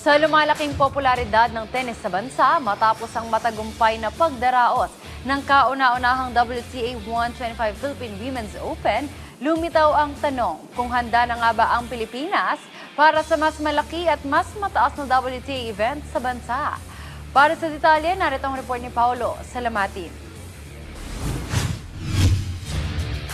Sa lumalaking popularidad ng tennis sa bansa matapos ang matagumpay na pagdaraos ng kauna-unahang WTA 125 Philippine Women's Open, lumitaw ang tanong kung handa na nga ba ang Pilipinas para sa mas malaki at mas mataas na WTA event sa bansa. Para sa detalye, narito ang report ni Paolo Salamatin.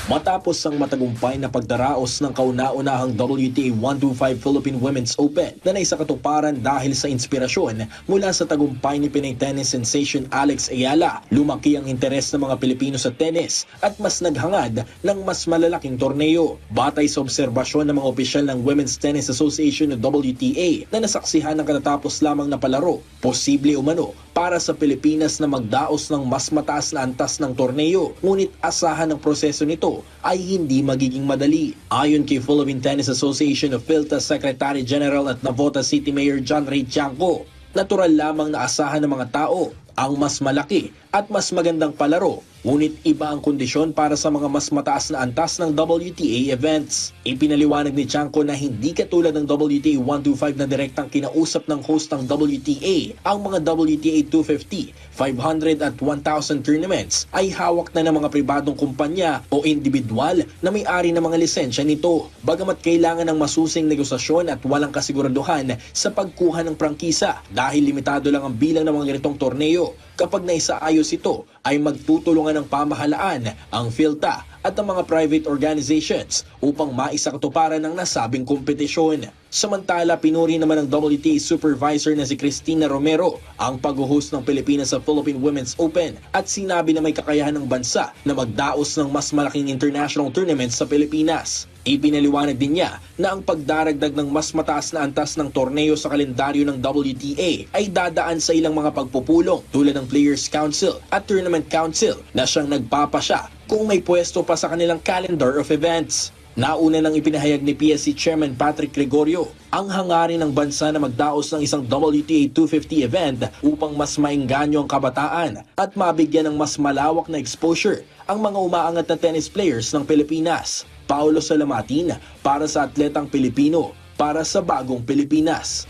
Matapos ang matagumpay na pagdaraos ng kauna-unahang WTA 125 Philippine Women's Open na naisakatuparan dahil sa inspirasyon mula sa tagumpay ni Pinay tennis sensation Alex Ayala, lumaki ang interes ng mga Pilipino sa tennis at mas naghangad ng mas malalaking torneo. Batay sa obserbasyon ng mga opisyal ng Women's Tennis Association o WTA na nasaksihan ng katatapos lamang na palaro, posible umano para sa Pilipinas na magdaos ng mas mataas na antas ng torneo, ngunit asahan ng proseso nito ay hindi magiging madali. Ayon kay Philippine Tennis Association of PhilTA Secretary General at Navotas City Mayor John Ray Tiangco, natural lamang na asahan ng mga tao ang mas malaki at mas magandang palaro, ngunit iba ang kondisyon para sa mga mas mataas na antas ng WTA events. Ipinaliwanag ni Tiangco na hindi katulad ng WTA 125 na direktang kinausap ng host ng WTA, ang mga WTA 250, 500 at 1,000 tournaments ay hawak na ng mga pribadong kumpanya o individual na may-ari ng mga lisensya nito. Bagamat kailangan ng masusing negosasyon at walang kasiguraduhan sa pagkuha ng prangkisa dahil limitado lang ang bilang ng mga ganitong torneo. Kapag naisaayos ito, ay magtutulungan ng pamahalaan, ang PhilTA at ang mga private organizations upang maisakatuparan ng nasabing kompetisyon. Samantala, pinuri naman ng WTA supervisor na si Cristina Romero ang pag-host ng Pilipinas sa Philippine Women's Open at sinabi na may kakayahan ng bansa na magdaos ng mas malaking international tournaments sa Pilipinas. Ipinaliwanag din niya na ang pagdaragdag ng mas mataas na antas ng torneo sa kalendaryo ng WTA ay dadaan sa ilang mga pagpupulong tulad ng Players Council at Tournament Council na siyang nagpapasya kung may pwesto pa sa kanilang calendar of events. Nauna nang ipinahayag ni PSC Chairman Patrick Gregorio ang hangarin ng bansa na magdaos ng isang WTA 250 event upang mas maengganyo ang kabataan at mabigyan ng mas malawak na exposure ang mga umaangat na tennis players ng Pilipinas. Paolo Salamatin para sa Atletang Pilipino, para sa Bagong Pilipinas.